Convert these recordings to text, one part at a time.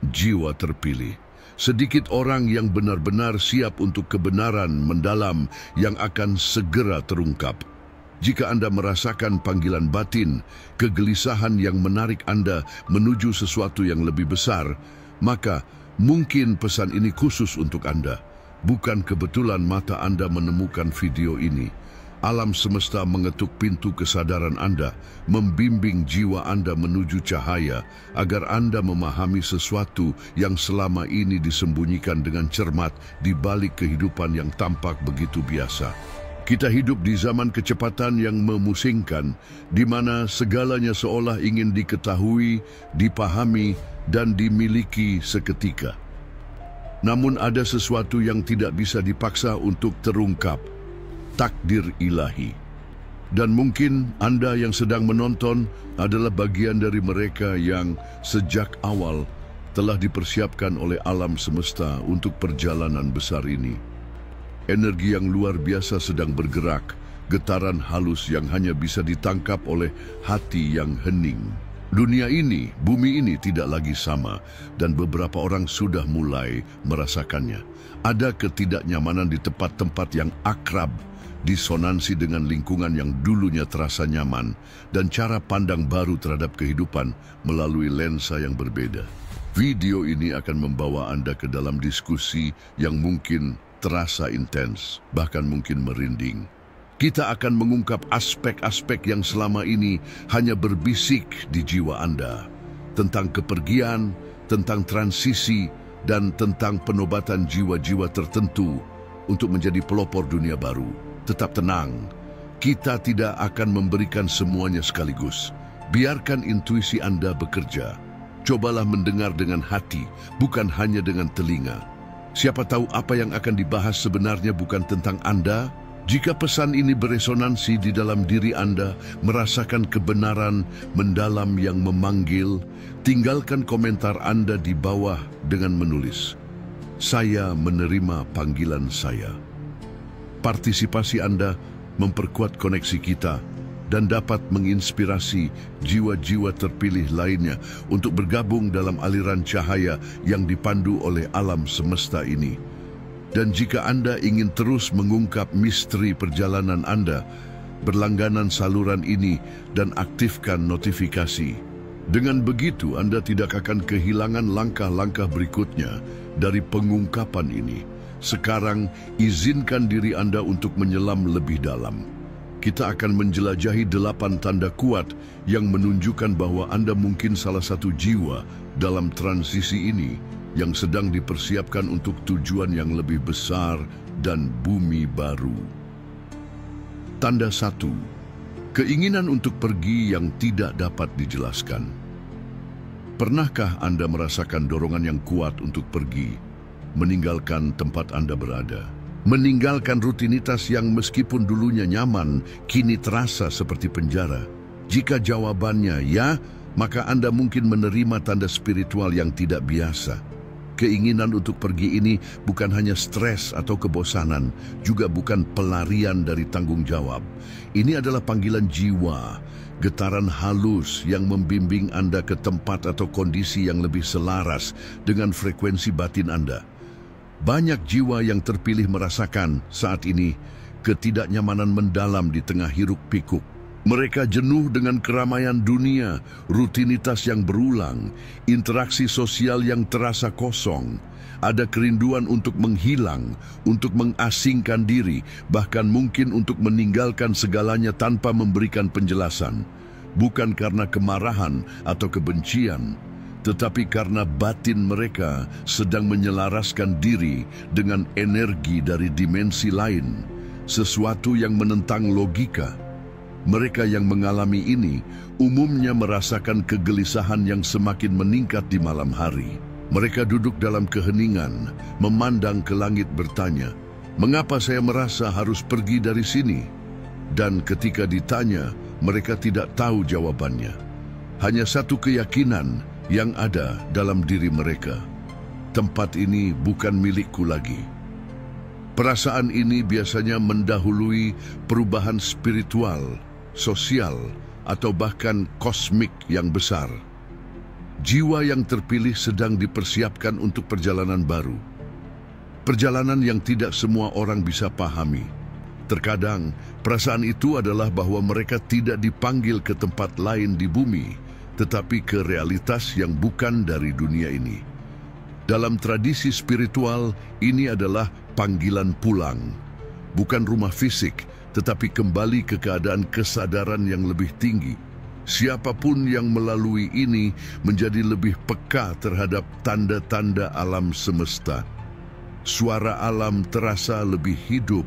jiwa terpilih. Sedikit orang yang benar-benar siap untuk kebenaran mendalam yang akan segera terungkap. Jika Anda merasakan panggilan batin, kegelisahan yang menarik Anda menuju sesuatu yang lebih besar, maka mungkin pesan ini khusus untuk Anda. Bukan kebetulan mata Anda menemukan video ini. Alam semesta mengetuk pintu kesadaran Anda, membimbing jiwa Anda menuju cahaya agar Anda memahami sesuatu yang selama ini disembunyikan dengan cermat di balik kehidupan yang tampak begitu biasa. Kita hidup di zaman kecepatan yang memusingkan, di mana segalanya seolah ingin diketahui, dipahami, dan dimiliki seketika. Namun ada sesuatu yang tidak bisa dipaksa untuk terungkap. Takdir ilahi. Dan mungkin Anda yang sedang menonton adalah bagian dari mereka yang sejak awal telah dipersiapkan oleh alam semesta untuk perjalanan besar ini. Energi yang luar biasa sedang bergerak, getaran halus yang hanya bisa ditangkap oleh hati yang hening. Dunia ini, bumi ini tidak lagi sama, dan beberapa orang sudah mulai merasakannya. Ada ketidaknyamanan di tempat-tempat yang akrab, disonansi dengan lingkungan yang dulunya terasa nyaman, dan cara pandang baru terhadap kehidupan melalui lensa yang berbeda. Video ini akan membawa Anda ke dalam diskusi yang mungkin terasa intens, bahkan mungkin merinding. Kita akan mengungkap aspek-aspek yang selama ini hanya berbisik di jiwa Anda, tentang kepergian, tentang transisi, dan tentang penobatan jiwa-jiwa tertentu untuk menjadi pelopor dunia baru. Tetap tenang, kita tidak akan memberikan semuanya sekaligus. Biarkan intuisi Anda bekerja. Cobalah mendengar dengan hati, bukan hanya dengan telinga. Siapa tahu apa yang akan dibahas sebenarnya bukan tentang Anda. Jika pesan ini beresonansi di dalam diri Anda, merasakan kebenaran mendalam yang memanggil, tinggalkan komentar Anda di bawah dengan menulis, "Saya menerima panggilan saya." Partisipasi Anda memperkuat koneksi kita dan dapat menginspirasi jiwa-jiwa terpilih lainnya untuk bergabung dalam aliran cahaya yang dipandu oleh alam semesta ini. Dan jika Anda ingin terus mengungkap misteri perjalanan Anda, berlangganan saluran ini dan aktifkan notifikasi. Dengan begitu, Anda tidak akan kehilangan langkah-langkah berikutnya dari pengungkapan ini. Sekarang, izinkan diri Anda untuk menyelam lebih dalam. Kita akan menjelajahi 8 tanda kuat yang menunjukkan bahwa Anda mungkin salah satu jiwa dalam transisi ini yang sedang dipersiapkan untuk tujuan yang lebih besar dan bumi baru. Tanda 1. Keinginan untuk pergi yang tidak dapat dijelaskan. Pernahkah Anda merasakan dorongan yang kuat untuk pergi? Meninggalkan tempat Anda berada, meninggalkan rutinitas yang meskipun dulunya nyaman, kini terasa seperti penjara. Jika jawabannya ya, maka Anda mungkin menerima tanda spiritual yang tidak biasa. Keinginan untuk pergi ini bukan hanya stres atau kebosanan, juga bukan pelarian dari tanggung jawab. Ini adalah panggilan jiwa, getaran halus yang membimbing Anda ke tempat atau kondisi yang lebih selaras dengan frekuensi batin Anda. Banyak jiwa yang terpilih merasakan saat ini ketidaknyamanan mendalam di tengah hiruk-pikuk. Mereka jenuh dengan keramaian dunia, rutinitas yang berulang, interaksi sosial yang terasa kosong. Ada kerinduan untuk menghilang, untuk mengasingkan diri, bahkan mungkin untuk meninggalkan segalanya tanpa memberikan penjelasan. Bukan karena kemarahan atau kebencian, tetapi karena batin mereka sedang menyelaraskan diri dengan energi dari dimensi lain, sesuatu yang menentang logika. Mereka yang mengalami ini umumnya merasakan kegelisahan yang semakin meningkat di malam hari. Mereka duduk dalam keheningan, memandang ke langit bertanya, "Mengapa saya merasa harus pergi dari sini?" Dan ketika ditanya, mereka tidak tahu jawabannya. Hanya satu keyakinan yang ada dalam diri mereka. Tempat ini bukan milikku lagi. Perasaan ini biasanya mendahului perubahan spiritual, sosial, atau bahkan kosmik yang besar. Jiwa yang terpilih sedang dipersiapkan untuk perjalanan baru. Perjalanan yang tidak semua orang bisa pahami. Terkadang, perasaan itu adalah bahwa mereka tidak dipanggil ke tempat lain di bumi, tetapi ke realitas yang bukan dari dunia ini. Dalam tradisi spiritual, ini adalah panggilan pulang. Bukan rumah fisik, tetapi kembali ke keadaan kesadaran yang lebih tinggi. Siapapun yang melalui ini menjadi lebih peka terhadap tanda-tanda alam semesta. Suara alam terasa lebih hidup,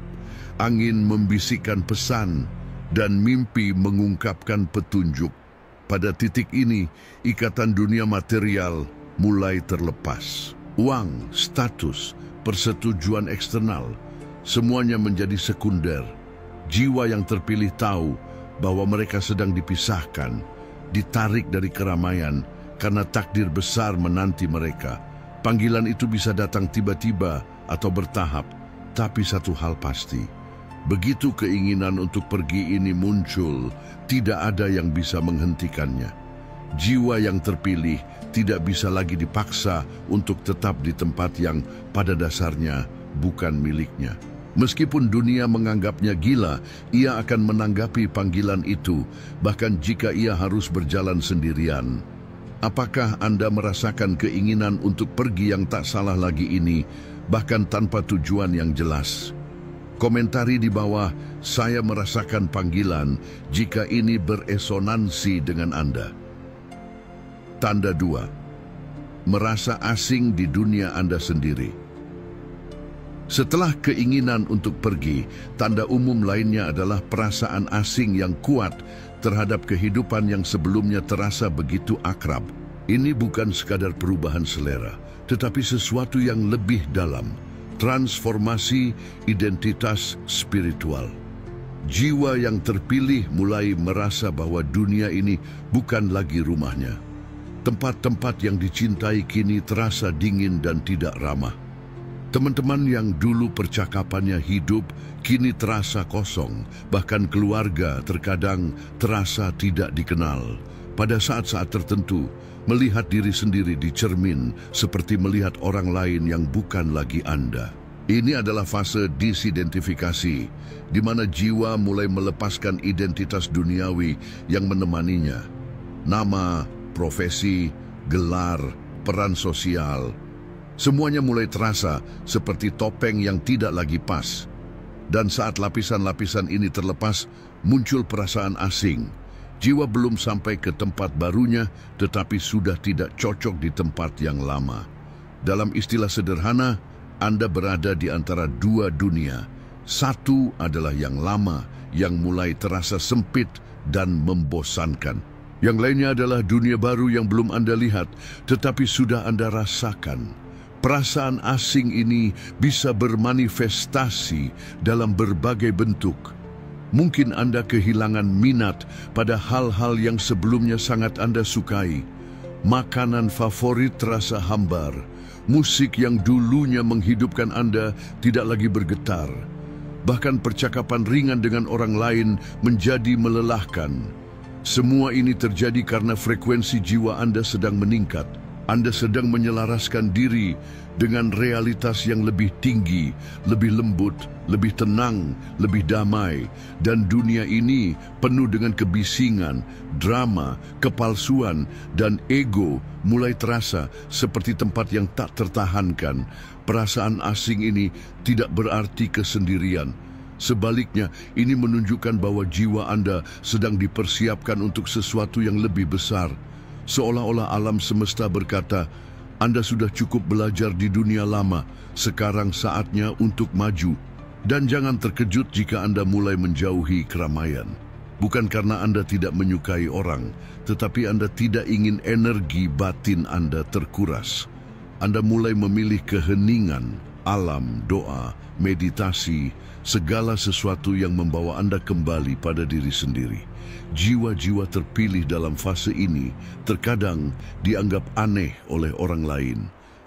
angin membisikkan pesan, dan mimpi mengungkapkan petunjuk. Pada titik ini, ikatan dunia material mulai terlepas. Uang, status, persetujuan eksternal, semuanya menjadi sekunder. Jiwa yang terpilih tahu bahwa mereka sedang dipisahkan, ditarik dari keramaian karena takdir besar menanti mereka. Panggilan itu bisa datang tiba-tiba atau bertahap, tapi satu hal pasti. Begitu keinginan untuk pergi ini muncul, tidak ada yang bisa menghentikannya. Jiwa yang terpilih tidak bisa lagi dipaksa untuk tetap di tempat yang pada dasarnya bukan miliknya. Meskipun dunia menganggapnya gila, ia akan menanggapi panggilan itu, bahkan jika ia harus berjalan sendirian. Apakah Anda merasakan keinginan untuk pergi yang tak salah lagi ini, bahkan tanpa tujuan yang jelas? Komentari di bawah, saya merasakan panggilan jika ini beresonansi dengan Anda. Tanda 2. Merasa asing di dunia Anda sendiri. Setelah keinginan untuk pergi, tanda umum lainnya adalah perasaan asing yang kuat terhadap kehidupan yang sebelumnya terasa begitu akrab. Ini bukan sekadar perubahan selera, tetapi sesuatu yang lebih dalam, transformasi identitas spiritual. Jiwa yang terpilih mulai merasa bahwa dunia ini bukan lagi rumahnya. Tempat-tempat yang dicintai kini terasa dingin dan tidak ramah. Teman-teman yang dulu percakapannya hidup, kini terasa kosong. Bahkan keluarga terkadang terasa tidak dikenal. Pada saat-saat tertentu, melihat diri sendiri di cermin seperti melihat orang lain yang bukan lagi Anda. Ini adalah fase disidentifikasi, di mana jiwa mulai melepaskan identitas duniawi yang menemaninya. Nama, profesi, gelar, peran sosial, semuanya mulai terasa seperti topeng yang tidak lagi pas. Dan saat lapisan-lapisan ini terlepas, muncul perasaan asing. Jiwa belum sampai ke tempat barunya, tetapi sudah tidak cocok di tempat yang lama. Dalam istilah sederhana, Anda berada di antara dua dunia. Satu adalah yang lama, yang mulai terasa sempit dan membosankan. Yang lainnya adalah dunia baru yang belum Anda lihat, tetapi sudah Anda rasakan. Perasaan asing ini bisa bermanifestasi dalam berbagai bentuk. Mungkin Anda kehilangan minat pada hal-hal yang sebelumnya sangat Anda sukai. Makanan favorit terasa hambar. Musik yang dulunya menghidupkan Anda tidak lagi bergetar. Bahkan percakapan ringan dengan orang lain menjadi melelahkan. Semua ini terjadi karena frekuensi jiwa Anda sedang meningkat. Anda sedang menyelaraskan diri dengan realitas yang lebih tinggi, lebih lembut, lebih tenang, lebih damai. Dan dunia ini penuh dengan kebisingan, drama, kepalsuan, dan ego mulai terasa seperti tempat yang tak tertahankan. Perasaan asing ini tidak berarti kesendirian. Sebaliknya, ini menunjukkan bahwa jiwa Anda sedang dipersiapkan untuk sesuatu yang lebih besar. Seolah-olah alam semesta berkata, Anda sudah cukup belajar di dunia lama, sekarang saatnya untuk maju. Dan jangan terkejut jika Anda mulai menjauhi keramaian. Bukan karena Anda tidak menyukai orang, tetapi Anda tidak ingin energi batin Anda terkuras. Anda mulai memilih keheningan, alam, doa, meditasi, segala sesuatu yang membawa Anda kembali pada diri sendiri. Jiwa-jiwa terpilih dalam fase ini terkadang dianggap aneh oleh orang lain.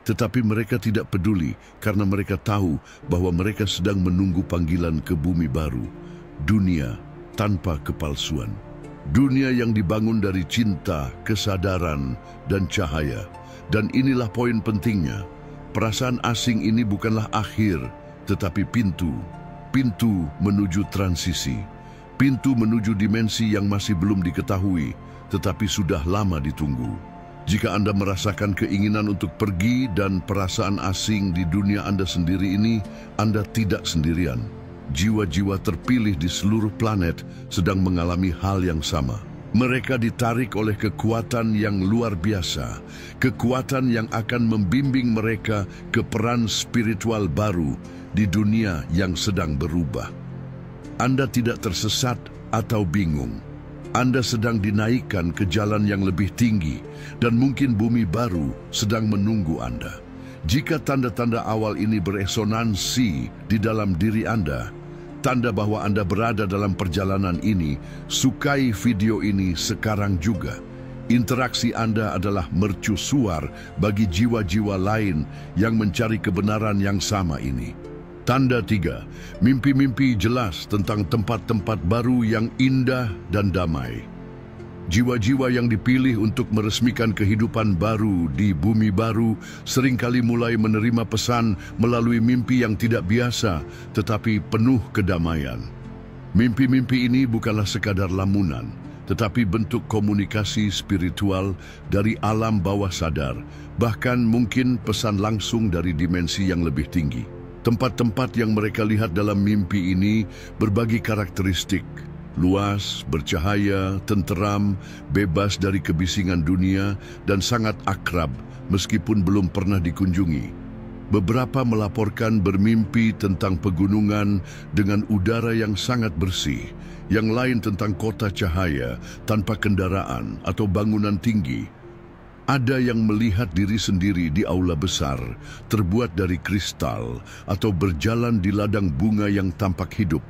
Tetapi mereka tidak peduli karena mereka tahu bahwa mereka sedang menunggu panggilan ke bumi baru. Dunia tanpa kepalsuan. Dunia yang dibangun dari cinta, kesadaran, dan cahaya. Dan inilah poin pentingnya. Perasaan asing ini bukanlah akhir, tetapi pintu. Pintu menuju transisi. Pintu menuju dimensi yang masih belum diketahui, tetapi sudah lama ditunggu. Jika Anda merasakan keinginan untuk pergi dan perasaan asing di dunia Anda sendiri ini, Anda tidak sendirian. Jiwa-jiwa terpilih di seluruh planet sedang mengalami hal yang sama. Mereka ditarik oleh kekuatan yang luar biasa, kekuatan yang akan membimbing mereka ke peran spiritual baru di dunia yang sedang berubah. Anda tidak tersesat atau bingung. Anda sedang dinaikkan ke jalan yang lebih tinggi dan mungkin bumi baru sedang menunggu Anda. Jika tanda-tanda awal ini beresonansi di dalam diri Anda, tanda bahwa Anda berada dalam perjalanan ini, sukai video ini sekarang juga. Interaksi Anda adalah mercusuar bagi jiwa-jiwa lain yang mencari kebenaran yang sama ini. Tanda 3, mimpi-mimpi jelas tentang tempat-tempat baru yang indah dan damai. Jiwa-jiwa yang dipilih untuk meresmikan kehidupan baru di bumi baru seringkali mulai menerima pesan melalui mimpi yang tidak biasa tetapi penuh kedamaian. Mimpi-mimpi ini bukanlah sekadar lamunan, tetapi bentuk komunikasi spiritual dari alam bawah sadar, bahkan mungkin pesan langsung dari dimensi yang lebih tinggi. Tempat-tempat yang mereka lihat dalam mimpi ini berbagi karakteristik. Luas, bercahaya, tenteram, bebas dari kebisingan dunia, dan sangat akrab meskipun belum pernah dikunjungi. Beberapa melaporkan bermimpi tentang pegunungan dengan udara yang sangat bersih, yang lain tentang kota cahaya tanpa kendaraan atau bangunan tinggi. Ada yang melihat diri sendiri di aula besar, terbuat dari kristal, atau berjalan di ladang bunga yang tampak hidup,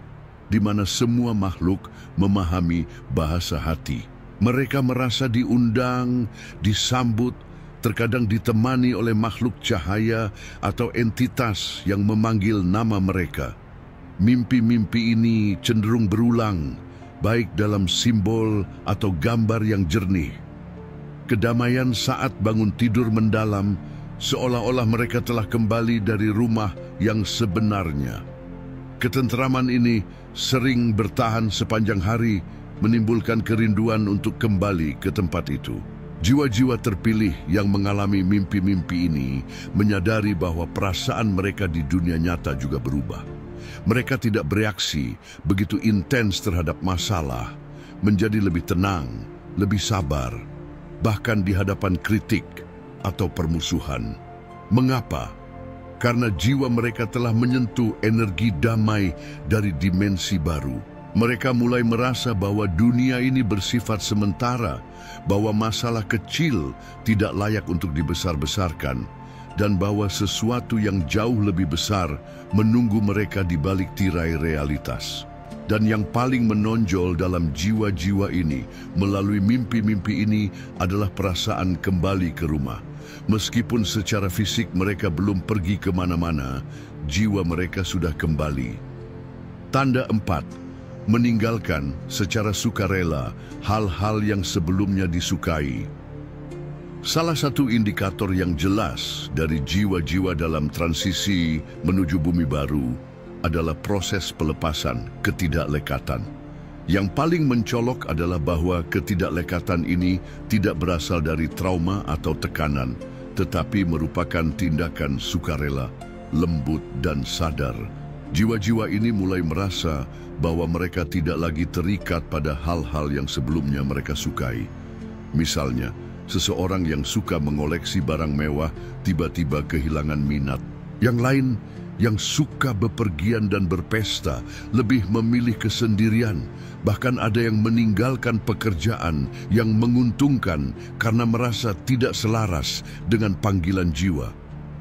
di mana semua makhluk memahami bahasa hati. Mereka merasa diundang, disambut, terkadang ditemani oleh makhluk cahaya atau entitas yang memanggil nama mereka. Mimpi-mimpi ini cenderung berulang, baik dalam simbol atau gambar yang jernih. Kedamaian saat bangun tidur mendalam, seolah-olah mereka telah kembali dari rumah yang sebenarnya. Ketenteraman ini sering bertahan sepanjang hari, menimbulkan kerinduan untuk kembali ke tempat itu. Jiwa-jiwa terpilih yang mengalami mimpi-mimpi ini menyadari bahwa perasaan mereka di dunia nyata juga berubah. Mereka tidak bereaksi begitu intens terhadap masalah, menjadi lebih tenang, lebih sabar, bahkan di hadapan kritik atau permusuhan. Mengapa? Karena jiwa mereka telah menyentuh energi damai dari dimensi baru. Mereka mulai merasa bahwa dunia ini bersifat sementara, bahwa masalah kecil tidak layak untuk dibesar-besarkan, dan bahwa sesuatu yang jauh lebih besar menunggu mereka di balik tirai realitas. Dan yang paling menonjol dalam jiwa-jiwa ini melalui mimpi-mimpi ini adalah perasaan kembali ke rumah. Meskipun secara fisik mereka belum pergi kemana-mana, jiwa mereka sudah kembali. Tanda 4, meninggalkan secara sukarela hal-hal yang sebelumnya disukai. Salah satu indikator yang jelas dari jiwa-jiwa dalam transisi menuju bumi baru adalah proses pelepasan ketidaklekatan. Yang paling mencolok adalah bahwa ketidaklekatan ini tidak berasal dari trauma atau tekanan, tetapi merupakan tindakan sukarela, lembut dan sadar. Jiwa-jiwa ini mulai merasa bahwa mereka tidak lagi terikat pada hal-hal yang sebelumnya mereka sukai. Misalnya, seseorang yang suka mengoleksi barang mewah tiba-tiba kehilangan minat. Yang lain yang suka bepergian dan berpesta lebih memilih kesendirian. Bahkan ada yang meninggalkan pekerjaan yang menguntungkan karena merasa tidak selaras dengan panggilan jiwa.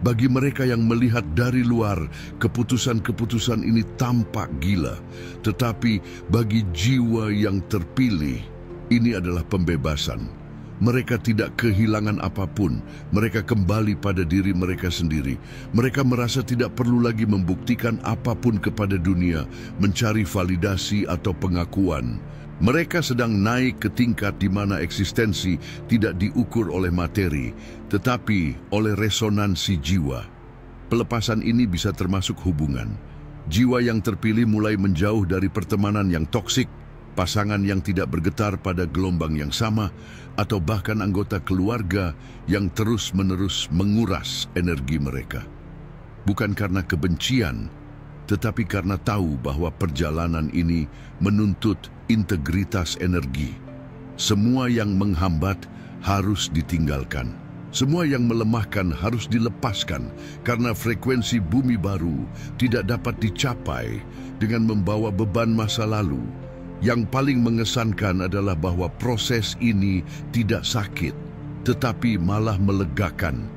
Bagi mereka yang melihat dari luar, keputusan-keputusan ini tampak gila. Tetapi bagi jiwa yang terpilih, ini adalah pembebasan. Mereka tidak kehilangan apapun. Mereka kembali pada diri mereka sendiri. Mereka merasa tidak perlu lagi membuktikan apapun kepada dunia, mencari validasi atau pengakuan. Mereka sedang naik ke tingkat di mana eksistensi tidak diukur oleh materi, tetapi oleh resonansi jiwa. Pelepasan ini bisa termasuk hubungan. Jiwa yang terpilih mulai menjauh dari pertemanan yang toksik, pasangan yang tidak bergetar pada gelombang yang sama, atau bahkan anggota keluarga yang terus-menerus menguras energi mereka. Bukan karena kebencian, tetapi karena tahu bahwa perjalanan ini menuntut integritas energi. Semua yang menghambat harus ditinggalkan. Semua yang melemahkan harus dilepaskan karena frekuensi bumi baru tidak dapat dicapai dengan membawa beban masa lalu. Yang paling mengesankan adalah bahwa proses ini tidak sakit, tetapi malah melegakan.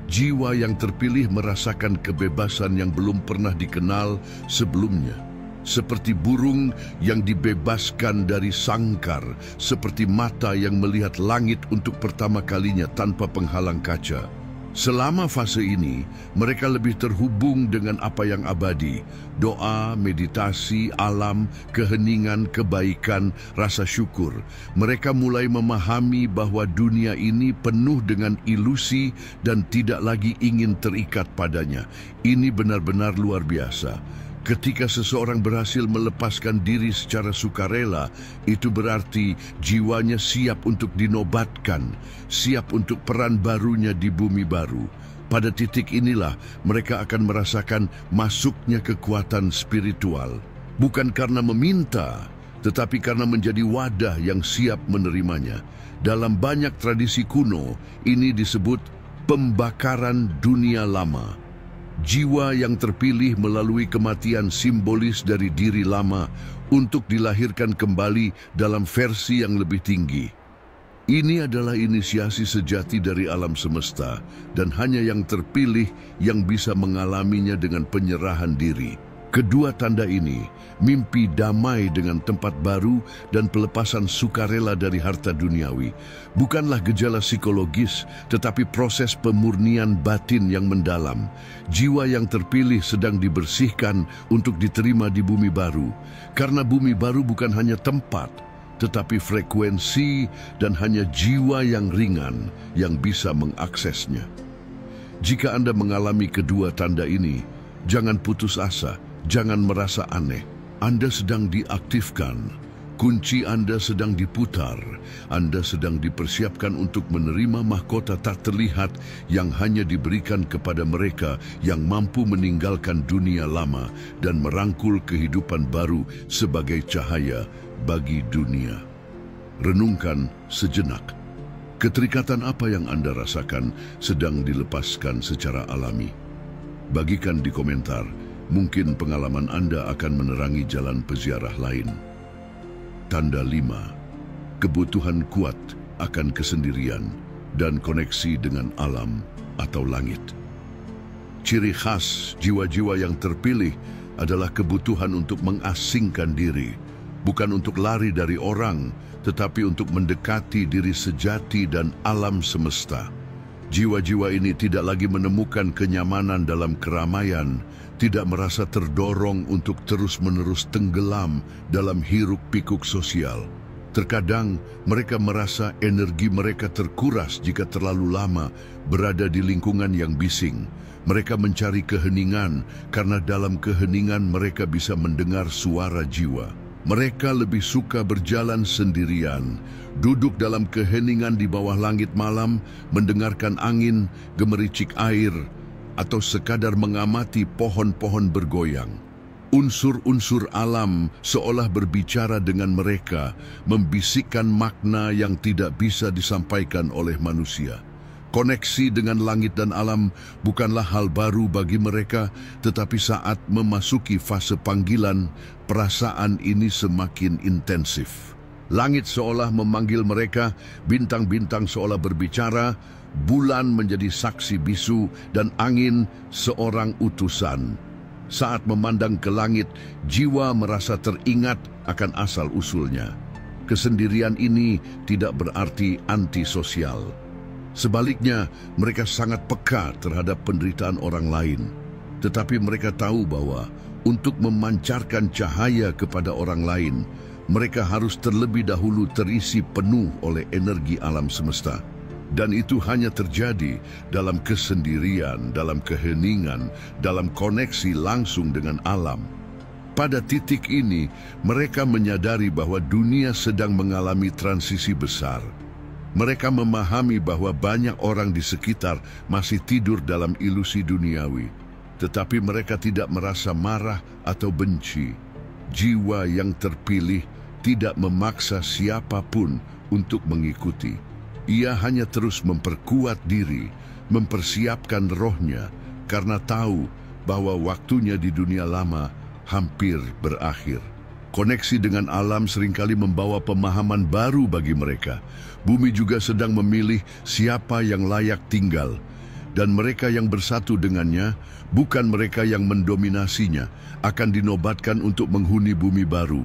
Jiwa yang terpilih merasakan kebebasan yang belum pernah dikenal sebelumnya. Seperti burung yang dibebaskan dari sangkar, seperti mata yang melihat langit untuk pertama kalinya tanpa penghalang kaca. Selama fase ini, mereka lebih terhubung dengan apa yang abadi. Doa, meditasi, alam, keheningan, kebaikan, rasa syukur. Mereka mulai memahami bahwa dunia ini penuh dengan ilusi dan tidak lagi ingin terikat padanya. Ini benar-benar luar biasa. Ketika seseorang berhasil melepaskan diri secara sukarela, itu berarti jiwanya siap untuk dinobatkan, siap untuk peran barunya di bumi baru. Pada titik inilah mereka akan merasakan masuknya kekuatan spiritual. Bukan karena meminta, tetapi karena menjadi wadah yang siap menerimanya. Dalam banyak tradisi kuno, ini disebut pembakaran dunia lama. Jiwa yang terpilih melalui kematian simbolis dari diri lama untuk dilahirkan kembali dalam versi yang lebih tinggi. Ini adalah inisiasi sejati dari alam semesta dan hanya yang terpilih yang bisa mengalaminya dengan penyerahan diri. Kedua tanda ini, mimpi damai dengan tempat baru dan pelepasan sukarela dari harta duniawi, bukanlah gejala psikologis, tetapi proses pemurnian batin yang mendalam. Jiwa yang terpilih sedang dibersihkan untuk diterima di bumi baru, karena bumi baru bukan hanya tempat, tetapi frekuensi dan hanya jiwa yang ringan yang bisa mengaksesnya. Jika Anda mengalami kedua tanda ini, jangan putus asa. Jangan merasa aneh. Anda sedang diaktifkan. Kunci Anda sedang diputar. Anda sedang dipersiapkan untuk menerima mahkota tak terlihat yang hanya diberikan kepada mereka yang mampu meninggalkan dunia lama dan merangkul kehidupan baru sebagai cahaya bagi dunia. Renungkan sejenak. Keterikatan apa yang Anda rasakan sedang dilepaskan secara alami? Bagikan di komentar. Mungkin pengalaman Anda akan menerangi jalan peziarah lain. Tanda 5. Kebutuhan kuat akan kesendirian dan koneksi dengan alam atau langit. Ciri khas jiwa-jiwa yang terpilih adalah kebutuhan untuk mengasingkan diri, bukan untuk lari dari orang, tetapi untuk mendekati diri sejati dan alam semesta. Jiwa-jiwa ini tidak lagi menemukan kenyamanan dalam keramaian, tidak merasa terdorong untuk terus-menerus tenggelam dalam hiruk-pikuk sosial. Terkadang mereka merasa energi mereka terkuras jika terlalu lama berada di lingkungan yang bising. Mereka mencari keheningan karena dalam keheningan mereka bisa mendengar suara jiwa. Mereka lebih suka berjalan sendirian, duduk dalam keheningan di bawah langit malam, mendengarkan angin, gemericik air, atau sekadar mengamati pohon-pohon bergoyang. Unsur-unsur alam seolah berbicara dengan mereka, membisikkan makna yang tidak bisa disampaikan oleh manusia. Koneksi dengan langit dan alam bukanlah hal baru bagi mereka, tetapi saat memasuki fase panggilan, perasaan ini semakin intensif. Langit seolah memanggil mereka, bintang-bintang seolah berbicara, bulan menjadi saksi bisu, dan angin seorang utusan. Saat memandang ke langit, jiwa merasa teringat akan asal-usulnya. Kesendirian ini tidak berarti antisosial. Sebaliknya, mereka sangat peka terhadap penderitaan orang lain. Tetapi mereka tahu bahwa untuk memancarkan cahaya kepada orang lain, Mereka harus terlebih dahulu terisi penuh oleh energi alam semesta. Dan itu hanya terjadi dalam kesendirian, dalam keheningan, dalam koneksi langsung dengan alam. Pada titik ini, mereka menyadari bahwa dunia sedang mengalami transisi besar. Mereka memahami bahwa banyak orang di sekitar masih tidur dalam ilusi duniawi, tetapi mereka tidak merasa marah atau benci. Jiwa yang terpilih tidak memaksa siapapun untuk mengikuti. Ia hanya terus memperkuat diri, mempersiapkan rohnya, karena tahu bahwa waktunya di dunia lama hampir berakhir. Koneksi dengan alam seringkali membawa pemahaman baru bagi mereka. Bumi juga sedang memilih siapa yang layak tinggal, dan mereka yang bersatu dengannya, bukan mereka yang mendominasinya, akan dinobatkan untuk menghuni bumi baru.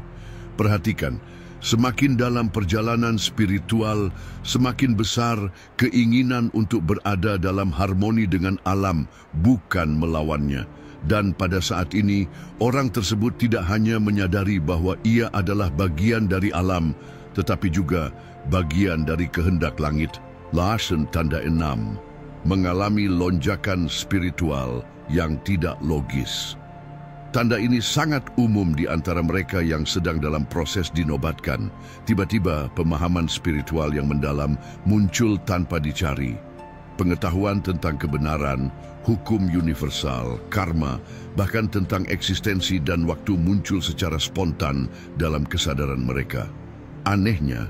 Perhatikan, semakin dalam perjalanan spiritual, semakin besar keinginan untuk berada dalam harmoni dengan alam, bukan melawannya. Dan pada saat ini, orang tersebut tidak hanya menyadari bahwa ia adalah bagian dari alam, tetapi juga bagian dari kehendak langit. Larsen tanda 6, mengalami lonjakan spiritual yang tidak logis. Tanda ini sangat umum di antara mereka yang sedang dalam proses dinobatkan. Tiba-tiba pemahaman spiritual yang mendalam muncul tanpa dicari. Pengetahuan tentang kebenaran, hukum universal, karma, bahkan tentang eksistensi dan waktu muncul secara spontan dalam kesadaran mereka. Anehnya,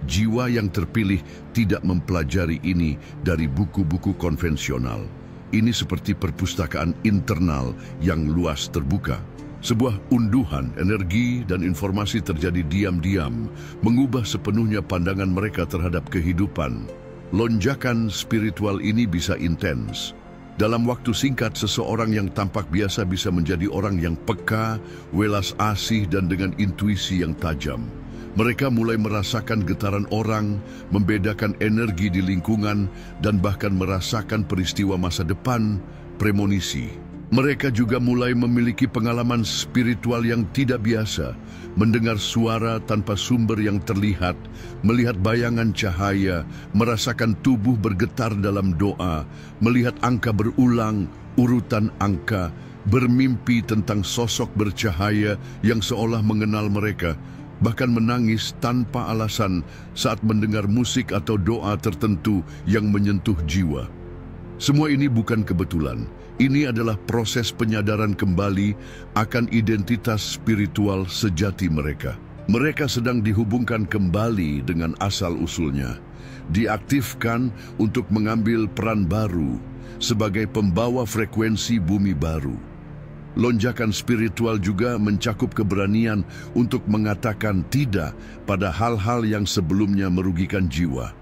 jiwa yang terpilih tidak mempelajari ini dari buku-buku konvensional. Ini seperti perpustakaan internal yang luas terbuka. Sebuah unduhan energi dan informasi terjadi diam-diam, mengubah sepenuhnya pandangan mereka terhadap kehidupan. Lonjakan spiritual ini bisa intens. Dalam waktu singkat, seseorang yang tampak biasa bisa menjadi orang yang peka, welas asih, dan dengan intuisi yang tajam. Mereka mulai merasakan getaran orang, membedakan energi di lingkungan, dan bahkan merasakan peristiwa masa depan, premonisi. Mereka juga mulai memiliki pengalaman spiritual yang tidak biasa, mendengar suara tanpa sumber yang terlihat, melihat bayangan cahaya, merasakan tubuh bergetar dalam doa, melihat angka berulang, urutan angka, bermimpi tentang sosok bercahaya yang seolah mengenal mereka, bahkan menangis tanpa alasan saat mendengar musik atau doa tertentu yang menyentuh jiwa. Semua ini bukan kebetulan. Ini adalah proses penyadaran kembali akan identitas spiritual sejati mereka. Mereka sedang dihubungkan kembali dengan asal-usulnya, diaktifkan untuk mengambil peran baru sebagai pembawa frekuensi bumi baru. Lonjakan spiritual juga mencakup keberanian untuk mengatakan tidak pada hal-hal yang sebelumnya merugikan jiwa.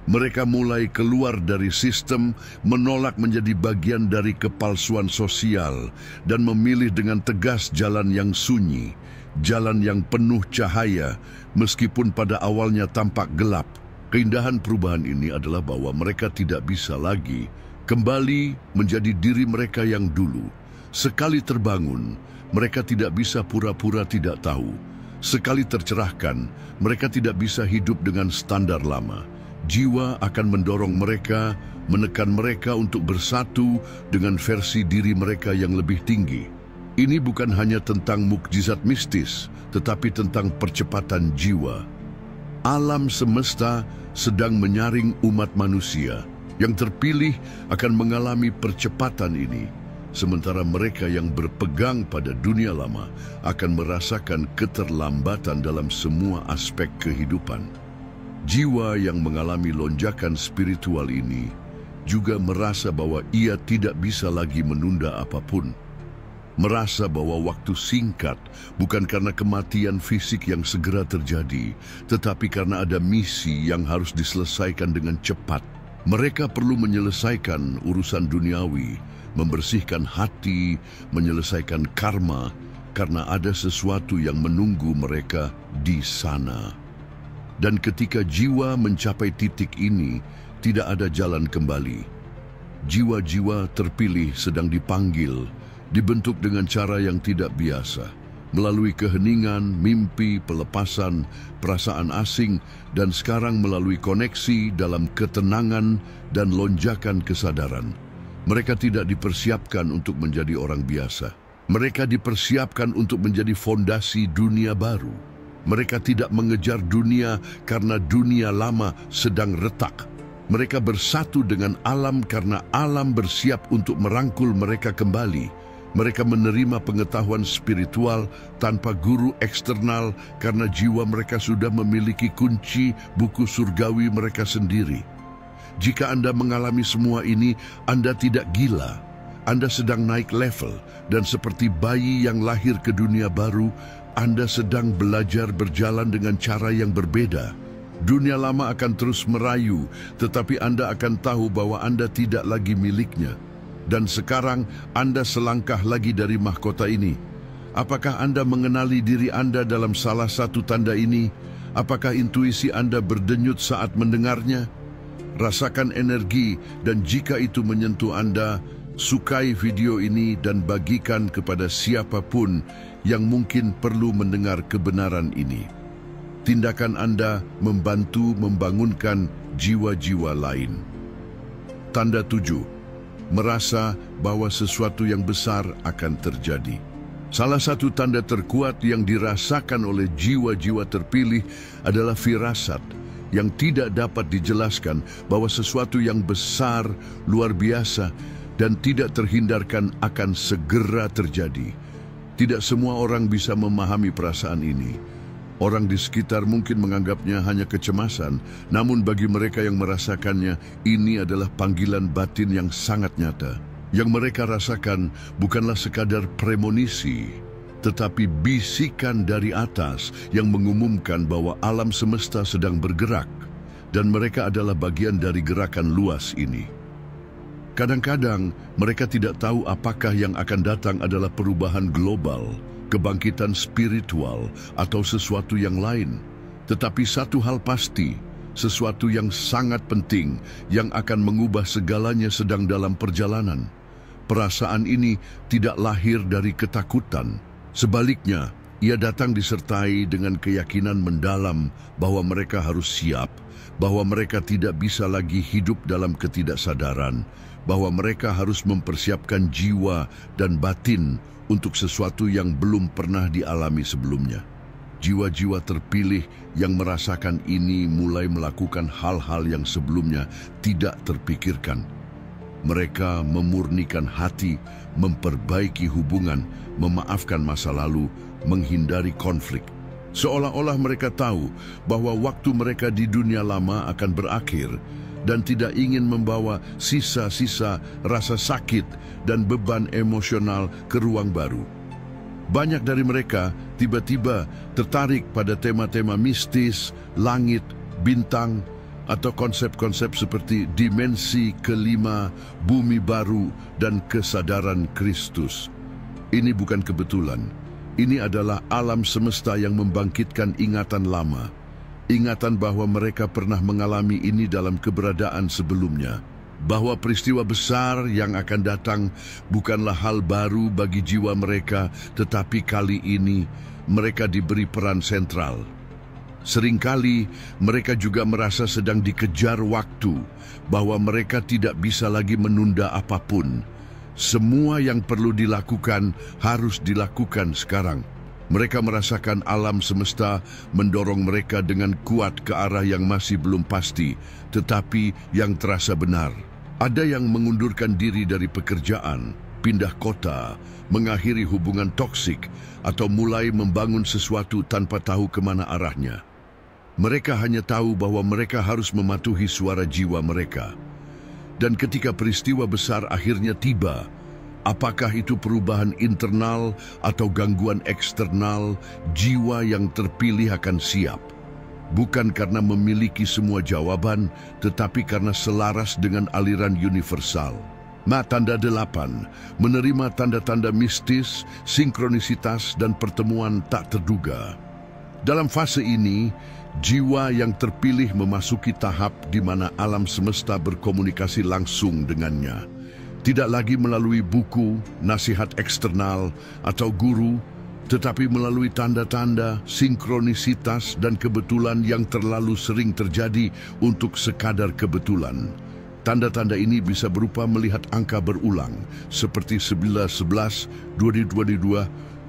Mereka mulai keluar dari sistem, menolak menjadi bagian dari kepalsuan sosial, dan memilih dengan tegas jalan yang sunyi, jalan yang penuh cahaya, meskipun pada awalnya tampak gelap. Keindahan perubahan ini adalah bahwa mereka tidak bisa lagi kembali menjadi diri mereka yang dulu. Sekali terbangun, mereka tidak bisa pura-pura tidak tahu. Sekali tercerahkan, mereka tidak bisa hidup dengan standar lama. Jiwa akan mendorong mereka, menekan mereka untuk bersatu dengan versi diri mereka yang lebih tinggi. Ini bukan hanya tentang mukjizat mistis, tetapi tentang percepatan jiwa. Alam semesta sedang menyaring umat manusia. Yang terpilih akan mengalami percepatan ini. Sementara mereka yang berpegang pada dunia lama akan merasakan keterlambatan dalam semua aspek kehidupan. Jiwa yang mengalami lonjakan spiritual ini juga merasa bahwa ia tidak bisa lagi menunda apapun. Merasa bahwa waktu singkat bukan karena kematian fisik yang segera terjadi, tetapi karena ada misi yang harus diselesaikan dengan cepat. Mereka perlu menyelesaikan urusan duniawi, membersihkan hati, menyelesaikan karma, karena ada sesuatu yang menunggu mereka di sana. Dan ketika jiwa mencapai titik ini, tidak ada jalan kembali. Jiwa-jiwa terpilih sedang dipanggil, dibentuk dengan cara yang tidak biasa. melalui keheningan, mimpi, pelepasan, perasaan asing, dan sekarang melalui koneksi dalam ketenangan dan lonjakan kesadaran. Mereka tidak dipersiapkan untuk menjadi orang biasa. Mereka dipersiapkan untuk menjadi fondasi dunia baru. Mereka tidak mengejar dunia karena dunia lama sedang retak. Mereka bersatu dengan alam karena alam bersiap untuk merangkul mereka kembali. Mereka menerima pengetahuan spiritual tanpa guru eksternal karena jiwa mereka sudah memiliki kunci buku surgawi mereka sendiri. Jika Anda mengalami semua ini, Anda tidak gila. Anda sedang naik level, dan seperti bayi yang lahir ke dunia baru, Anda sedang belajar berjalan dengan cara yang berbeda. Dunia lama akan terus merayu, tetapi Anda akan tahu bahwa Anda tidak lagi miliknya. Dan sekarang Anda selangkah lagi dari mahkota ini. Apakah Anda mengenali diri Anda dalam salah satu tanda ini? Apakah intuisi Anda berdenyut saat mendengarnya? Rasakan energi, dan jika itu menyentuh Anda, sukai video ini dan bagikan kepada siapapun yang mungkin perlu mendengar kebenaran ini. Tindakan Anda membantu membangunkan jiwa-jiwa lain. Tanda 7. Merasa bahwa sesuatu yang besar akan terjadi. Salah satu tanda terkuat yang dirasakan oleh jiwa-jiwa terpilih adalah firasat yang tidak dapat dijelaskan bahwa sesuatu yang besar, luar biasa, dan tidak terhindarkan akan segera terjadi. Tidak semua orang bisa memahami perasaan ini. Orang di sekitar mungkin menganggapnya hanya kecemasan, namun bagi mereka yang merasakannya, ini adalah panggilan batin yang sangat nyata. Yang mereka rasakan bukanlah sekadar premonisi, tetapi bisikan dari atas yang mengumumkan bahwa alam semesta sedang bergerak, dan mereka adalah bagian dari gerakan luas ini. Kadang-kadang mereka tidak tahu apakah yang akan datang adalah perubahan global, kebangkitan spiritual, atau sesuatu yang lain. Tetapi satu hal pasti, sesuatu yang sangat penting yang akan mengubah segalanya sedang dalam perjalanan. Perasaan ini tidak lahir dari ketakutan. Sebaliknya, ia datang disertai dengan keyakinan mendalam bahwa mereka harus siap, bahwa mereka tidak bisa lagi hidup dalam ketidaksadaran, bahwa mereka harus mempersiapkan jiwa dan batin untuk sesuatu yang belum pernah dialami sebelumnya. Jiwa-jiwa terpilih yang merasakan ini mulai melakukan hal-hal yang sebelumnya tidak terpikirkan. Mereka memurnikan hati, memperbaiki hubungan, memaafkan masa lalu, menghindari konflik. Seolah-olah mereka tahu bahwa waktu mereka di dunia lama akan berakhir, dan tidak ingin membawa sisa-sisa rasa sakit dan beban emosional ke ruang baru. Banyak dari mereka tiba-tiba tertarik pada tema-tema mistis, langit, bintang, atau konsep-konsep seperti dimensi kelima, bumi baru, dan kesadaran Kristus. Ini bukan kebetulan. Ini adalah alam semesta yang membangkitkan ingatan lama. Ingatan bahwa mereka pernah mengalami ini dalam keberadaan sebelumnya. Bahwa peristiwa besar yang akan datang bukanlah hal baru bagi jiwa mereka, tetapi kali ini mereka diberi peran sentral. Seringkali mereka juga merasa sedang dikejar waktu, bahwa mereka tidak bisa lagi menunda apapun. Semua yang perlu dilakukan harus dilakukan sekarang. Mereka merasakan alam semesta mendorong mereka dengan kuat ke arah yang masih belum pasti, tetapi yang terasa benar. Ada yang mengundurkan diri dari pekerjaan, pindah kota, mengakhiri hubungan toksik, atau mulai membangun sesuatu tanpa tahu kemana arahnya. Mereka hanya tahu bahwa mereka harus mematuhi suara jiwa mereka. Dan ketika peristiwa besar akhirnya tiba, apakah itu perubahan internal atau gangguan eksternal, jiwa yang terpilih akan siap. Bukan karena memiliki semua jawaban, tetapi karena selaras dengan aliran universal. Tanda 8, menerima tanda-tanda mistis, sinkronisitas, dan pertemuan tak terduga. Dalam fase ini, jiwa yang terpilih memasuki tahap di mana alam semesta berkomunikasi langsung dengannya. Tidak lagi melalui buku, nasihat eksternal, atau guru, tetapi melalui tanda-tanda, sinkronisitas, dan kebetulan yang terlalu sering terjadi untuk sekadar kebetulan. Tanda-tanda ini bisa berupa melihat angka berulang, seperti 11-11, 22-22,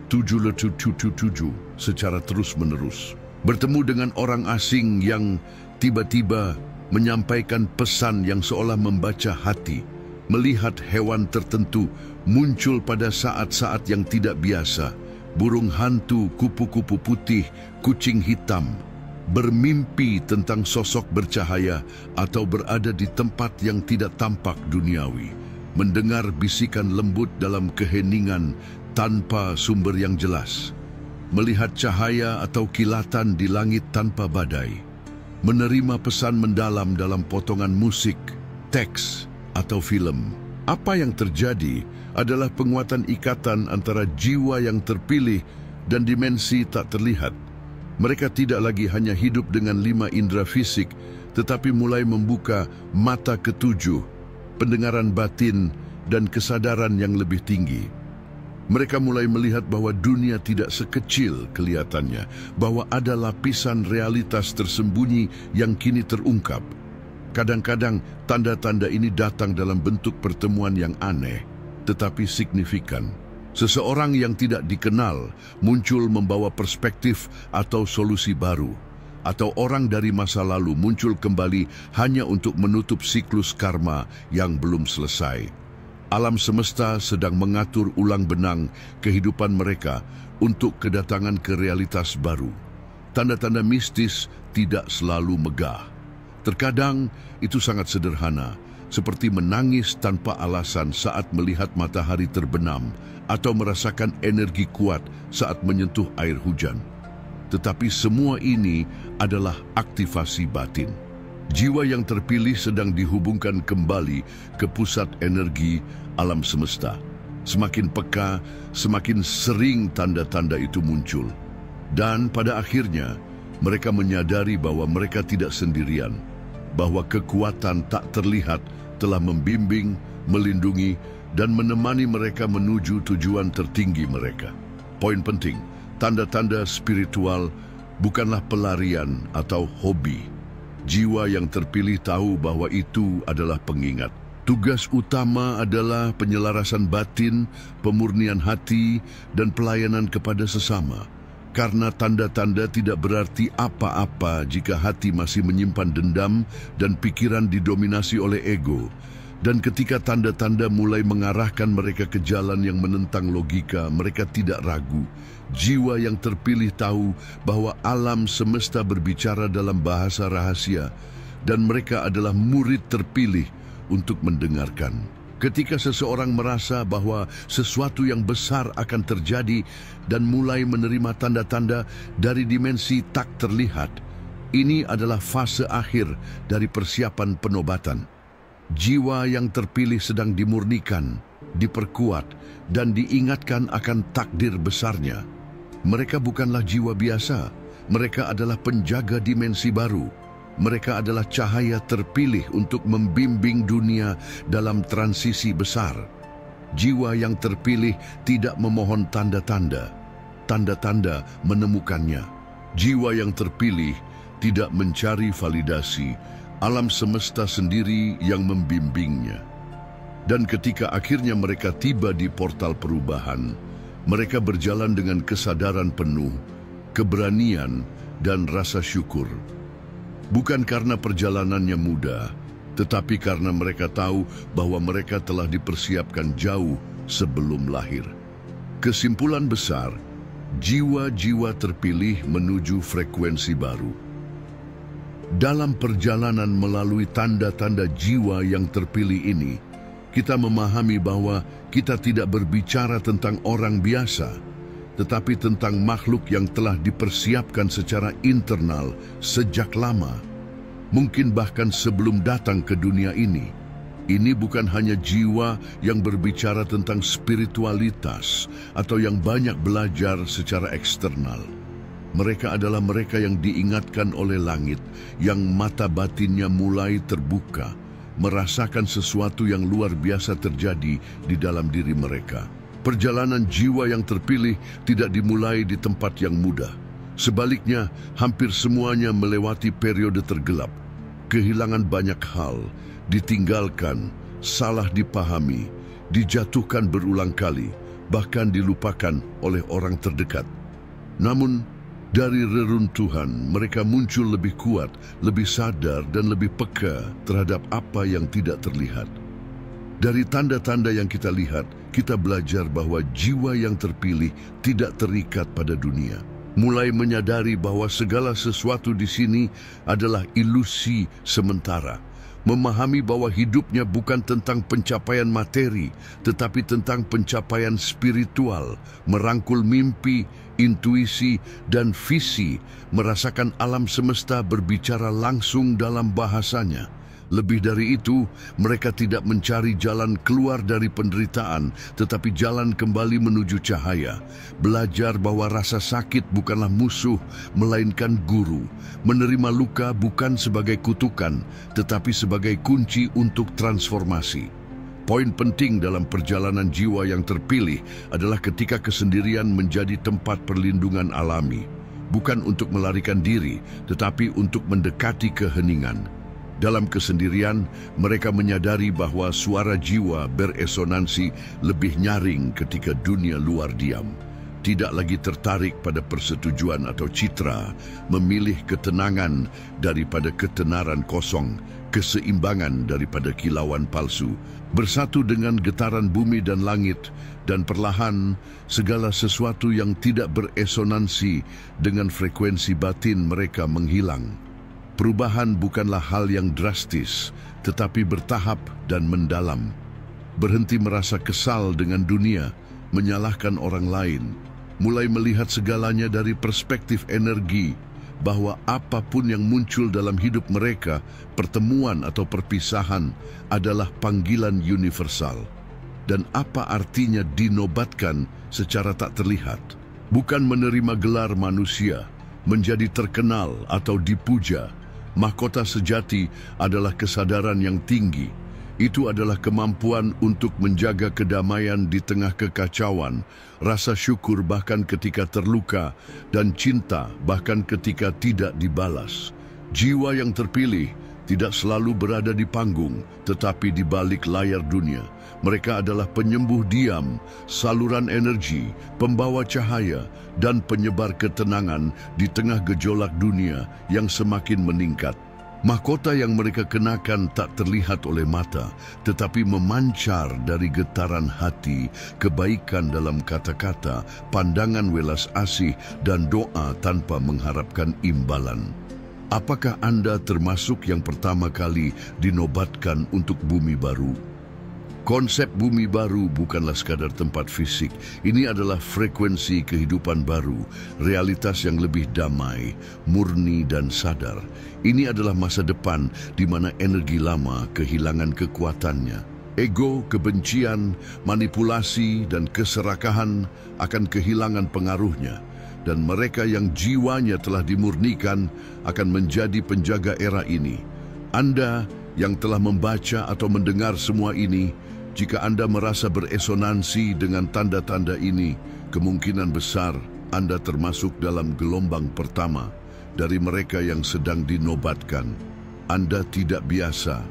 7-7-7 secara terus-menerus. Bertemu dengan orang asing yang tiba-tiba menyampaikan pesan yang seolah membaca hati, melihat hewan tertentu muncul pada saat-saat yang tidak biasa, burung hantu, kupu-kupu putih, kucing hitam, bermimpi tentang sosok bercahaya atau berada di tempat yang tidak tampak duniawi, mendengar bisikan lembut dalam keheningan tanpa sumber yang jelas, melihat cahaya atau kilatan di langit tanpa badai, menerima pesan mendalam dalam potongan musik, teks, atau film. Apa yang terjadi adalah penguatan ikatan antara jiwa yang terpilih dan dimensi tak terlihat. Mereka tidak lagi hanya hidup dengan 5 indera fisik, tetapi mulai membuka mata ketujuh, pendengaran batin, dan kesadaran yang lebih tinggi. Mereka mulai melihat bahwa dunia tidak sekecil kelihatannya, bahwa ada lapisan realitas tersembunyi yang kini terungkap. Kadang-kadang tanda-tanda ini datang dalam bentuk pertemuan yang aneh, tetapi signifikan. Seseorang yang tidak dikenal muncul membawa perspektif atau solusi baru, atau orang dari masa lalu muncul kembali hanya untuk menutup siklus karma yang belum selesai. Alam semesta sedang mengatur ulang benang kehidupan mereka untuk kedatangan ke realitas baru. Tanda-tanda mistis tidak selalu megah. Terkadang itu sangat sederhana, seperti menangis tanpa alasan saat melihat matahari terbenam atau merasakan energi kuat saat menyentuh air hujan. Tetapi semua ini adalah aktivasi batin. Jiwa yang terpilih sedang dihubungkan kembali ke pusat energi alam semesta. Semakin peka, semakin sering tanda-tanda itu muncul. Dan pada akhirnya, mereka menyadari bahwa mereka tidak sendirian, bahwa kekuatan tak terlihat telah membimbing, melindungi, dan menemani mereka menuju tujuan tertinggi mereka. Poin penting, tanda-tanda spiritual bukanlah pelarian atau hobi. Jiwa yang terpilih tahu bahwa itu adalah pengingat. Tugas utama adalah penyelarasan batin, pemurnian hati, dan pelayanan kepada sesama. Karena tanda-tanda tidak berarti apa-apa jika hati masih menyimpan dendam dan pikiran didominasi oleh ego. Dan ketika tanda-tanda mulai mengarahkan mereka ke jalan yang menentang logika, mereka tidak ragu. Jiwa yang terpilih tahu bahwa alam semesta berbicara dalam bahasa rahasia, dan mereka adalah murid terpilih untuk mendengarkan. Ketika seseorang merasa bahwa sesuatu yang besar akan terjadi dan mulai menerima tanda-tanda dari dimensi tak terlihat, ini adalah fase akhir dari persiapan penobatan. Jiwa yang terpilih sedang dimurnikan, diperkuat, dan diingatkan akan takdir besarnya. Mereka bukanlah jiwa biasa, mereka adalah penjaga dimensi baru. Mereka adalah cahaya terpilih untuk membimbing dunia dalam transisi besar. Jiwa yang terpilih tidak memohon tanda-tanda. Tanda-tanda menemukannya. Jiwa yang terpilih tidak mencari validasi. Alam semesta sendiri yang membimbingnya. Dan ketika akhirnya mereka tiba di portal perubahan, mereka berjalan dengan kesadaran penuh, keberanian, dan rasa syukur. Bukan karena perjalanannya mudah, tetapi karena mereka tahu bahwa mereka telah dipersiapkan jauh sebelum lahir. Kesimpulan besar, jiwa-jiwa terpilih menuju frekuensi baru. Dalam perjalanan melalui tanda-tanda jiwa yang terpilih ini, kita memahami bahwa kita tidak berbicara tentang orang biasa, tetapi tentang makhluk yang telah dipersiapkan secara internal sejak lama, mungkin bahkan sebelum datang ke dunia ini. Ini bukan hanya jiwa yang berbicara tentang spiritualitas atau yang banyak belajar secara eksternal. Mereka adalah mereka yang diingatkan oleh langit, yang mata batinnya mulai terbuka, merasakan sesuatu yang luar biasa terjadi di dalam diri mereka. Perjalanan jiwa yang terpilih tidak dimulai di tempat yang mudah. Sebaliknya, hampir semuanya melewati periode tergelap. Kehilangan banyak hal, ditinggalkan, salah dipahami, dijatuhkan berulang kali, bahkan dilupakan oleh orang terdekat. Namun, dari reruntuhan, mereka muncul lebih kuat, lebih sadar, dan lebih peka terhadap apa yang tidak terlihat. Dari tanda-tanda yang kita lihat, kita belajar bahwa jiwa yang terpilih tidak terikat pada dunia. Mulai menyadari bahwa segala sesuatu di sini adalah ilusi sementara. Memahami bahwa hidupnya bukan tentang pencapaian materi, tetapi tentang pencapaian spiritual, merangkul mimpi, intuisi, dan visi, merasakan alam semesta berbicara langsung dalam bahasanya. Lebih dari itu, mereka tidak mencari jalan keluar dari penderitaan, tetapi jalan kembali menuju cahaya. Belajar bahwa rasa sakit bukanlah musuh, melainkan guru. Menerima luka bukan sebagai kutukan, tetapi sebagai kunci untuk transformasi. Poin penting dalam perjalanan jiwa yang terpilih adalah ketika kesendirian menjadi tempat perlindungan alami. Bukan untuk melarikan diri, tetapi untuk mendekati keheningan. Dalam kesendirian, mereka menyadari bahwa suara jiwa beresonansi lebih nyaring ketika dunia luar diam. Tidak lagi tertarik pada persetujuan atau citra, memilih ketenangan daripada ketenaran kosong, keseimbangan daripada kilauan palsu, bersatu dengan getaran bumi dan langit, dan perlahan segala sesuatu yang tidak beresonansi dengan frekuensi batin mereka menghilang. Perubahan bukanlah hal yang drastis, tetapi bertahap dan mendalam. Berhenti merasa kesal dengan dunia, menyalahkan orang lain, mulai melihat segalanya dari perspektif energi, bahwa apapun yang muncul dalam hidup mereka, pertemuan atau perpisahan, adalah panggilan universal. Dan apa artinya dinobatkan secara tak terlihat? Bukan menerima gelar manusia, menjadi terkenal atau dipuja. Mahkota sejati adalah kesadaran yang tinggi. Itu adalah kemampuan untuk menjaga kedamaian di tengah kekacauan, rasa syukur bahkan ketika terluka, dan cinta bahkan ketika tidak dibalas. Jiwa yang terpilih tidak selalu berada di panggung, tetapi di balik layar dunia. Mereka adalah penyembuh diam, saluran energi, pembawa cahaya, dan penyebar ketenangan di tengah gejolak dunia yang semakin meningkat. Mahkota yang mereka kenakan tak terlihat oleh mata, tetapi memancar dari getaran hati, kebaikan dalam kata-kata, pandangan welas asih, dan doa tanpa mengharapkan imbalan. Apakah Anda termasuk yang pertama kali dinobatkan untuk bumi baru? Konsep bumi baru bukanlah sekadar tempat fisik. Ini adalah frekuensi kehidupan baru, realitas yang lebih damai, murni dan sadar. Ini adalah masa depan di mana energi lama kehilangan kekuatannya. Ego, kebencian, manipulasi, dan keserakahan akan kehilangan pengaruhnya. Dan mereka yang jiwanya telah dimurnikan akan menjadi penjaga era ini. Anda yang telah membaca atau mendengar semua ini, jika Anda merasa beresonansi dengan tanda-tanda ini, kemungkinan besar Anda termasuk dalam gelombang pertama dari mereka yang sedang dinobatkan. Anda tidak biasa.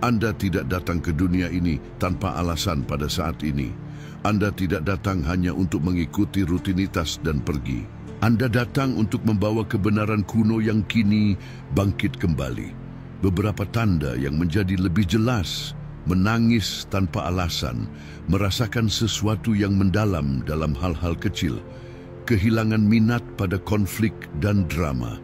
Anda tidak datang ke dunia ini tanpa alasan pada saat ini. Anda tidak datang hanya untuk mengikuti rutinitas dan pergi. Anda datang untuk membawa kebenaran kuno yang kini bangkit kembali. Beberapa tanda yang menjadi lebih jelas: menangis tanpa alasan, merasakan sesuatu yang mendalam dalam hal-hal kecil, kehilangan minat pada konflik dan drama,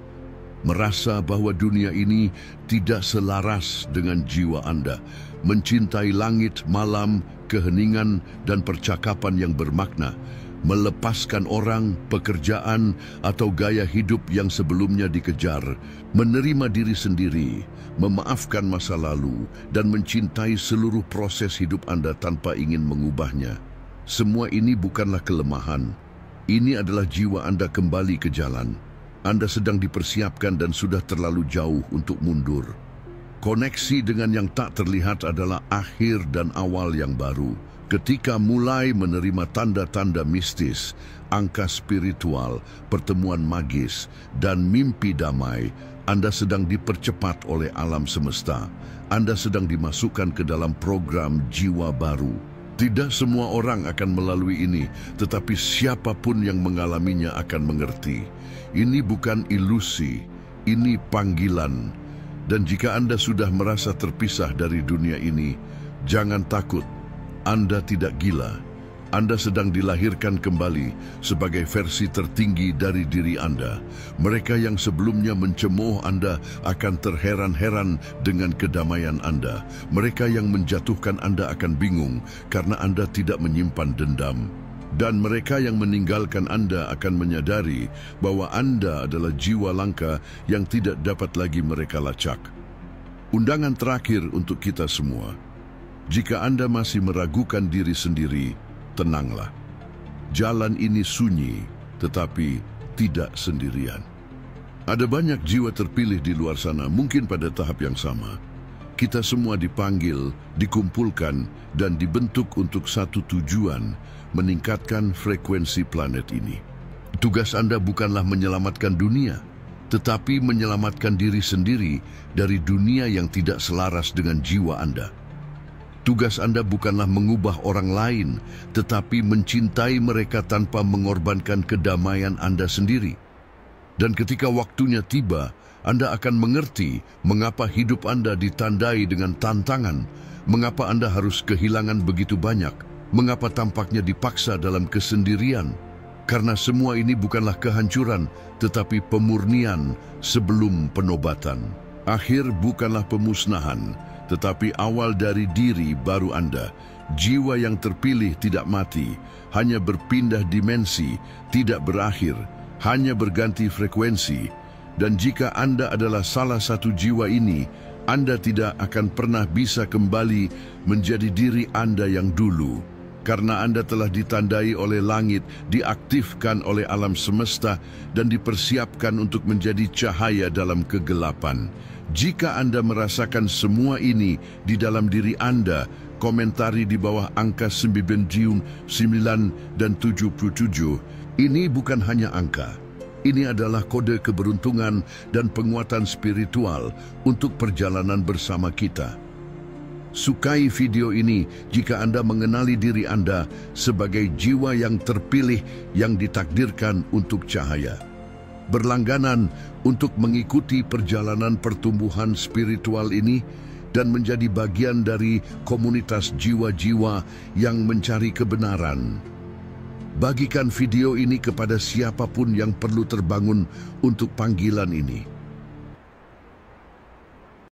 merasa bahwa dunia ini tidak selaras dengan jiwa Anda, mencintai langit, malam, keheningan, dan percakapan yang bermakna, melepaskan orang, pekerjaan, atau gaya hidup yang sebelumnya dikejar, menerima diri sendiri, memaafkan masa lalu, dan mencintai seluruh proses hidup Anda tanpa ingin mengubahnya. Semua ini bukanlah kelemahan. Ini adalah jiwa Anda kembali ke jalan. Anda sedang dipersiapkan dan sudah terlalu jauh untuk mundur. Koneksi dengan yang tak terlihat adalah akhir dan awal yang baru. Ketika mulai menerima tanda-tanda mistis, angka spiritual, pertemuan magis, dan mimpi damai, Anda sedang dipercepat oleh alam semesta. Anda sedang dimasukkan ke dalam program jiwa baru. Tidak semua orang akan melalui ini, tetapi siapapun yang mengalaminya akan mengerti. Ini bukan ilusi, ini panggilan. Dan jika Anda sudah merasa terpisah dari dunia ini, jangan takut. Anda tidak gila. Anda sedang dilahirkan kembali sebagai versi tertinggi dari diri Anda. Mereka yang sebelumnya mencemooh Anda akan terheran-heran dengan kedamaian Anda. Mereka yang menjatuhkan Anda akan bingung karena Anda tidak menyimpan dendam. Dan mereka yang meninggalkan Anda akan menyadari bahwa Anda adalah jiwa langka yang tidak dapat lagi mereka lacak. Undangan terakhir untuk kita semua. Jika Anda masih meragukan diri sendiri, tenanglah. Jalan ini sunyi, tetapi tidak sendirian. Ada banyak jiwa terpilih di luar sana, mungkin pada tahap yang sama. Kita semua dipanggil, dikumpulkan, dan dibentuk untuk satu tujuan, meningkatkan frekuensi planet ini. Tugas Anda bukanlah menyelamatkan dunia, tetapi menyelamatkan diri sendiri dari dunia yang tidak selaras dengan jiwa Anda. Tugas Anda bukanlah mengubah orang lain, tetapi mencintai mereka tanpa mengorbankan kedamaian Anda sendiri. Dan ketika waktunya tiba, Anda akan mengerti mengapa hidup Anda ditandai dengan tantangan, mengapa Anda harus kehilangan begitu banyak, mengapa tampaknya dipaksa dalam kesendirian. Karena semua ini bukanlah kehancuran, tetapi pemurnian sebelum penobatan. Akhir bukanlah pemusnahan, tetapi awal dari diri baru Anda. Jiwa yang terpilih tidak mati, hanya berpindah dimensi, tidak berakhir, hanya berganti frekuensi. Dan jika Anda adalah salah satu jiwa ini, Anda tidak akan pernah bisa kembali menjadi diri Anda yang dulu. Karena Anda telah ditandai oleh langit, diaktifkan oleh alam semesta, dan dipersiapkan untuk menjadi cahaya dalam kegelapan. Jika Anda merasakan semua ini di dalam diri Anda, komentari di bawah angka 99 dan 77. Ini bukan hanya angka. Ini adalah kode keberuntungan dan penguatan spiritual untuk perjalanan bersama kita. Sukai video ini jika Anda mengenali diri Anda sebagai jiwa yang terpilih yang ditakdirkan untuk cahaya. Berlangganan untuk mengikuti perjalanan pertumbuhan spiritual ini dan menjadi bagian dari komunitas jiwa-jiwa yang mencari kebenaran. Bagikan video ini kepada siapapun yang perlu terbangun untuk panggilan ini.